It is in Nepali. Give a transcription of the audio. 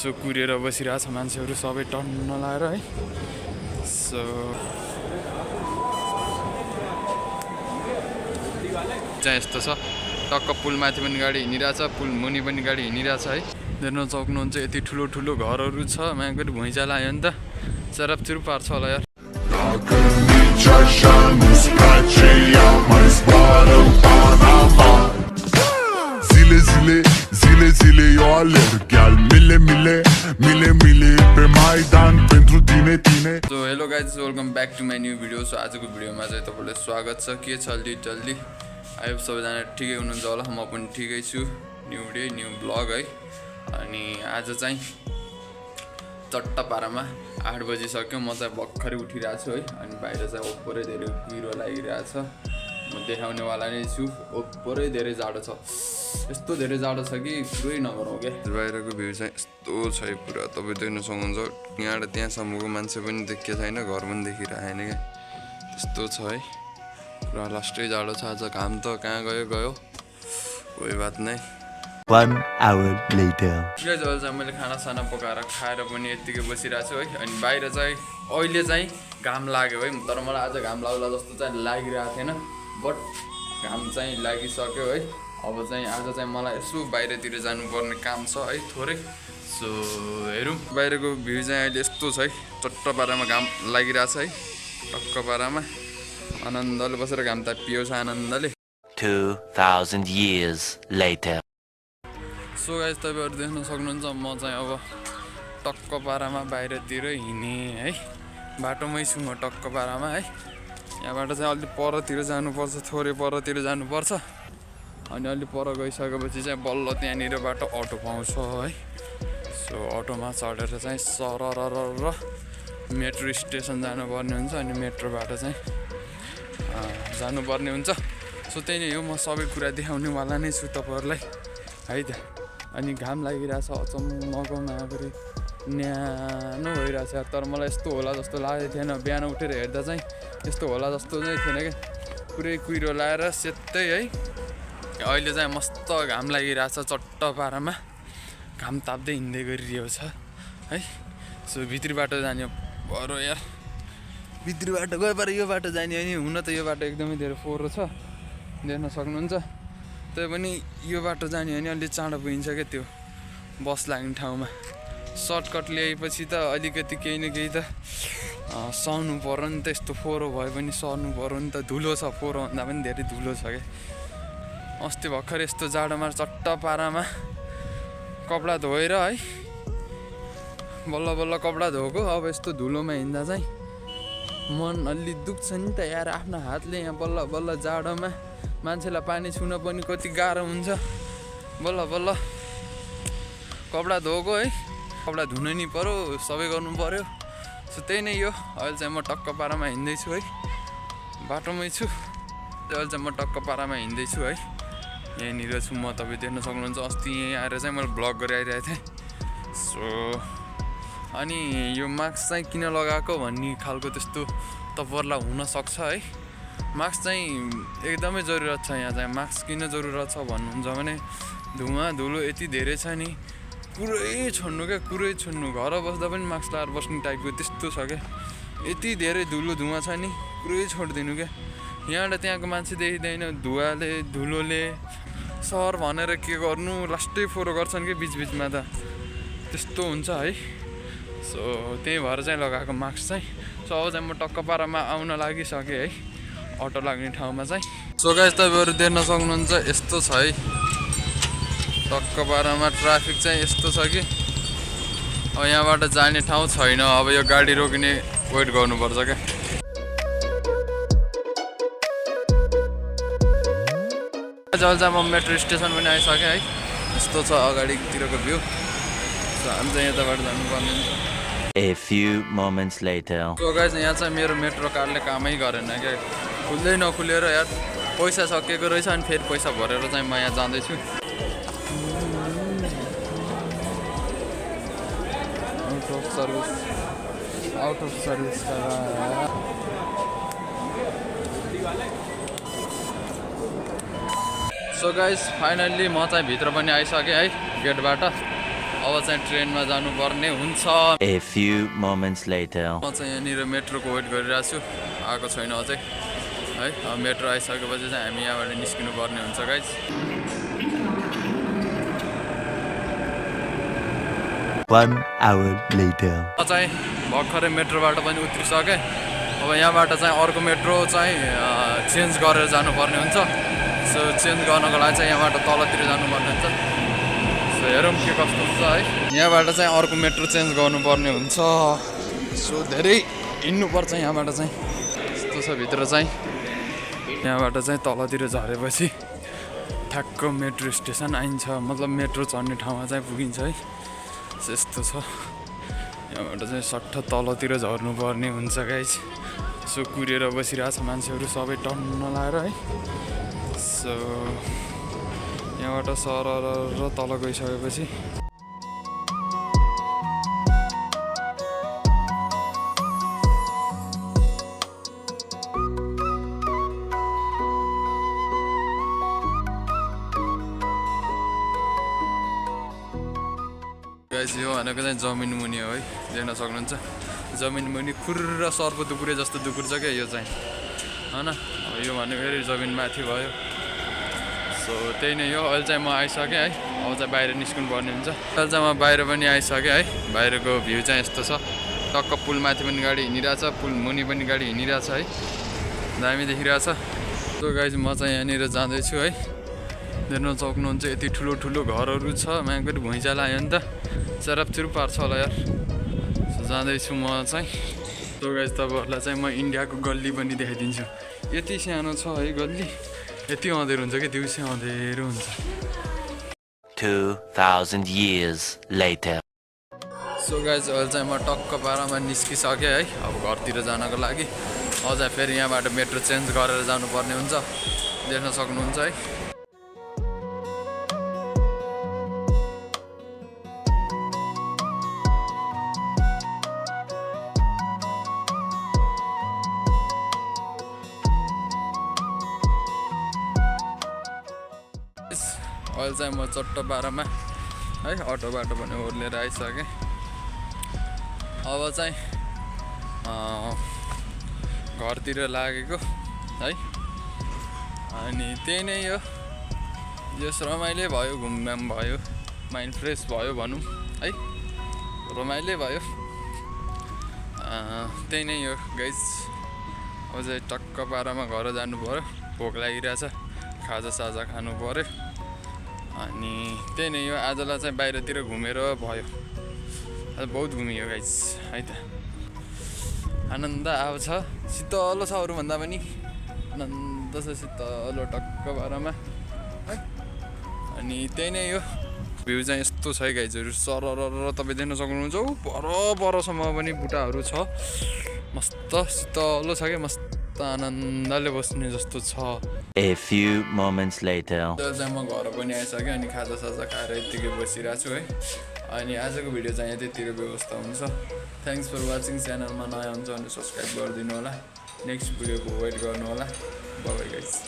सो कुरेर बसिरहेछ मान्छेहरू सबै टन्न लाएर है। सो चाहिँ यस्तो छ, टक्क पुल माथि पनि गाडी हिँडिरहेछ, पुल मुनि पनि गाडी हिँडिरहेछ है। देख्न सक्नुहुन्छ यति ठुलो ठुलो घरहरू छ, मागेर भुइँचा लाग्यो नि त चरापचुर पार्छ होला यार। So hello guys, welcome back to my new video. सो आजको भिडियोमा चाहिँ तपाईँलाई स्वागत छ। के छ जल्दी आई होप सबैजना ठिकै हुनुहुन्छ होला, म पनि ठिकै छु। न्यू डे न्यू ब्लग है। अनि आज चाहिँ चट्टापारामा 8 बजिसक्यो, म चाहिँ भर्खरै उठिरहेको छु है। अनि बाहिर चाहिँ ओप्परै धेरै कुहिरो लागिरहेछ, म देखाउनेवाला नै छु। ओप्परै धेरै जाडो छ, यस्तो धेरै जाडो छ कि पुरै नगरौँ क्या। बाहिरको भ्यू चाहिँ यस्तो छ पुरा, तपाईँ देख्न सक्नुहुन्छ। यहाँबाट त्यहाँसम्मको मान्छे पनि देखिएको छैन, घर पनि देखिरहेन क्या, त्यस्तो छ है। पुरा लास्टै जाडो छ आज। घाम त कहाँ गयो कोही बात नै। 1 hour later अहिले चाहिँ मैले खानासाना पकाएर खाएर पनि यत्तिकै बसिरहेको छु है। अनि बाहिर चाहिँ अहिले चाहिँ घाम लाग्यो है, तर मलाई आज घाम लाग्ला जस्तो चाहिँ लागिरहेको थिएन, बट घाम चाहिँ लागिसक्यो है। अब चाहिँ आज चाहिँ मलाई यसो बाहिरतिर जानुपर्ने काम छ है थोरै। सो हेरौँ, बाहिरको भ्यू चाहिँ अहिले यस्तो छ है। चट्टापारामा घाम लागिरहेछ है, टक्क पारामा आनन्दले बसेर घाम त पिउँछ आनन्दले। 2000 years later सो गाइस, तपाईँहरू देख्न सक्नुहुन्छ म चाहिँ अब टक्क पारामा बाहिरतिर हिँडेँ है। बाटोमै छु म टक्क पारामा है। यहाँबाट चाहिँ अलिक परतिर जानुपर्छ, थोरै परतिर जानुपर्छ। अनि अलिक पर गइसकेपछि चाहिँ बल्ल त्यहाँनिरबाट अटो पाउँछ है। सो अटोमा चढेर चाहिँ सरर मेट्रो स्टेसन जानुपर्ने हुन्छ। अनि मेट्रोबाट चाहिँ जानुपर्ने हुन्छ। सो त्यही नै हो, म सबै कुरा देखाउनेवाला नै छु तपाईँहरूलाई है त। अनि घाम लागिरहेछ, अचम्मको मागरी न्यानो भइरहेछ। तर मलाई यस्तो होला जस्तो लागेको थिएन, बिहान उठेर हेर्दा चाहिँ यस्तो होला जस्तो चाहिँ थिएन क्या, पुरै कुहिरो लाएर सेतै है। अहिले चाहिँ मस्त घाम लागिरहेछ, चट्टापारामा घाम ताप्दै हिँड्दै गरिरहेको छ है। सो भित्री बाटो जाने बरु यार, भित्री बाटो गएपछि यो बाटो जाने अनि हुन त यो बाटो एकदमै धेरै फोहोर छ, देख्न सक्नुहुन्छ। त्यही पनि यो बाटो जाने भने अलिक चाँडो पुगिन्छ क्या त्यो बस लाग्ने ठाउँमा। सर्टकट ल्याएपछि त अलिकति केही न केही त सहनु पर्यो नि त। यस्तो फोहोरो भए पनि सर्नु पर्यो नि त। धुलो छ, फोहोरो भन्दा पनि धेरै धुलो छ क्या। अस्ति भर्खर यस्तो जाडोमा चट्टापारामा कपडा धोएर है, बल्ल बल्ल कपडा धोएको। अब यस्तो धुलोमा हिँड्दा चाहिँ मन अलि दुख्छ नि त यार। आफ्नो हातले यहाँ बल्ल बल्ल जाडोमा मान्छेलाई पानी छुन पनि कति गाह्रो हुन्छ। बल्ल बल्ल कपडा धोएको है, कपडा धुन नि पऱ्यो, सबै गर्नु पऱ्यो। सो त्यही नै हो। अहिले चाहिँ म टक्क पारामा हिँड्दैछु है, बाटोमै छु। अहिले चाहिँ म टक्क पारामा हिँड्दैछु है, यहीँनिर छु म। तपाईँ देख्न सक्नुहुन्छ, अस्ति यहीँ आएर चाहिँ मैले भ्लग गरिरहेको थिएँ। सो अनि यो मास्क चाहिँ किन लगाएको भन्ने खालको त्यस्तो तपाईँहरूलाई हुनसक्छ है। मास्क चाहिँ एकदमै जरुरत छ। यहाँ चाहिँ मास्क किन जरुरत छ भन्नुहुन्छ भने धुवा धुलो यति धेरै छ नि, पुरै छोड्नु क्या, पुरै छोड्नु। घर बस्दा पनि मास्क लगाएर बस्ने टाइपको त्यस्तो छ क्या। यति धेरै धुलो धुवा छ नि, पुरै छोडिदिनु क्या। यहाँबाट त्यहाँको मान्छे देखिँदैन, धुवाले धुलोले सहर भनेर के गर्नु, लास्टै फोहोर गर्छन् कि बिचबिचमा त, त्यस्तो हुन्छ है। सो त्यही भएर चाहिँ लगाएको मास्क चाहिँ। सो अब चाहिँ म टक्क पारामा आउन लागिसकेँ है, अटो लाग्ने ठाउँमा चाहिँ। सो गाइस, तपाईँहरू देख्न सक्नुहुन्छ यस्तो छ है, टक्क पारामा ट्राफिक चाहिँ यस्तो छ कि अब यहाँबाट जाने ठाउँ छैन। अब यो गाडी रोकिने वेट गर्नुपर्छ क्या। जल चाहिँ म मेट्रो स्टेसन पनि आइसकेँ है। यस्तो छ अगाडितिरको भ्यू। सो हामी चाहिँ यताबाट जानुपर्ने हुन्छ। A few moments later so guys, यहाँ चाहिँ मेरो मेट्रो कार्डले कामै गरेन क्या, खुल्दै नखुलेर यार। पैसा सकिएको रहेछ, अनि फेरि पैसा भरेर चाहिँ म यहाँ जाँदैछु। Out of service so guys, finally म चाहिँ भित्र पनि आइसकेँ है गेटबाट। अब चाहिँ ट्रेनमा जानुपर्ने हुन्छ। A few moments later. म चाहिँ यहाँनिर मेट्रोको वेट गरिरहेको छु, आएको छैन अझै है। अब मेट्रो आइसकेपछि चाहिँ हामी यहाँबाट निस्किनु पर्ने हुन्छ गाइज। 1 hour later. म चाहिँ भर्खरै मेट्रोबाट पनि उत्रिसकेँ। अब यहाँबाट चाहिँ अर्को मेट्रो चाहिँ चेन्ज गरेर जानुपर्ने हुन्छ। सो चेन्ज गर्नको लागि चाहिँ यहाँबाट तलतिर जानुपर्ने हुन्छ। सो हेरौँ के कस्तो हुन्छ है। यहाँबाट चाहिँ अर्को मेट्रो चेन्ज गर्नुपर्ने हुन्छ। सो धेरै हिँड्नुपर्छ यहाँबाट चाहिँ। यस्तो छ भित्र चाहिँ। यहाँबाट चाहिँ तलतिर झरेपछि ठ्याक्क मेट्रो स्टेसन आइन्छ, मतलब मेट्रो चढ्ने ठाउँमा चाहिँ पुगिन्छ है। यस्तो छ। यहाँबाट चाहिँ सट्ट तलतिर झर्नुपर्ने हुन्छ गाइज। सो कुरेर बसिरहेछ मान्छेहरू सबै टन्न लाएर है। सो यहाँबाट सरर तल गइसकेपछि गाइस यो भनेको चाहिँ जमिन मुनि हो है, देख्न सक्नुहुन्छ। जमिन मुनि खुर्र सर्प दुकुरे जस्तो दुकुर्छ क्या यो चाहिँ हैन। यो भनेको फेरि जमिन माथि भयो। सो त्यही नै हो। अहिले चाहिँ म आइसकेँ है। अब चाहिँ बाहिर निस्किनु पर्ने हुन्छ। अहिले चाहिँ म बाहिर पनि आइसकेँ है। बाहिरको भ्यू चाहिँ यस्तो छ। टक्क पुल माथि पनि गाडी हिँडिरहेछ, पुल मुनि पनि गाडी हिँडिरहेछ है। दामी देखिरहेछ। सो गाइस म चाहिँ यहाँनिर जाँदैछु है। देख्न सक्नुहुन्छ यति ठुलो ठुलो घरहरू छ। मान्छेको भुइँचालो आयो नि त चरापचुरुप पार्छ होला यार। जाँदैछु म चाहिँ। सो गाइस तपाईँहरूलाई चाहिँ म इन्डियाको गल्ली पनि देखाइदिन्छु। यति सानो छ है गल्ली। यति अँधेरो हुन्छ कि दिउँसै अँधेरो हुन्छ। 2000 years later. सो गाइस अहिले चाहिँ म टक्क पारामा निस्किसकेँ है। अब घरतिर जानको लागि अझ फेरि यहाँबाट मेट्रो चेन्ज गरेर जानुपर्ने हुन्छ। देख्न सक्नुहुन्छ है। अहिले चाहिँ म चट्ट बाह्रमा है अटो बाटो पनि ओर्लेर आइसकेँ। अब चाहिँ घरतिर लागेको है। अनि त्यही नै हो। यस रमाइलो भयो, घुमघाम भयो, माइन्ड फ्रेस भयो भनौँ है। रमाइलो भयो। त्यही नै हो गाइस। अब चाहिँ टक्क पारामा घर जानु पऱ्यो। भोक लागिरहेछ, खाजा साजा खानु पऱ्यो। अनि त्यही नै हो। आजलाई चाहिँ बाहिरतिर घुमेर भयो। आज बहुत घुमियो गाइस है त। आनन्द आउँछ। शीतलो छ अरूभन्दा पनि आनन्द छ। शीतलो टक्क बाह्रमा है। अनि त्यही नै हो। भ्यू चाहिँ यस्तो छ है गाइजहरू। सरर तपाईँ देख्न सक्नुहुन्छ। परसम्म पनि बुट्टाहरू छ। मस्त शीतलो छ क्या। मस्त आनन्दले बस्ने जस्तो छ। A few moments later. चाहिँ म घर पनि आइसकेँ। अनि खाजा साजा खाएर यत्तिकै बसिरहेको छु है। अनि आजको भिडियो चाहिँ यतितिर व्यवस्था हुन्छ। Thanks for watching. च्यानलमा नयाँ हुन्छ भने सब्सक्राइब गरिदिनु होला। नेक्स्ट भिडियोको वेट गर्नु होला। Bye bye guys.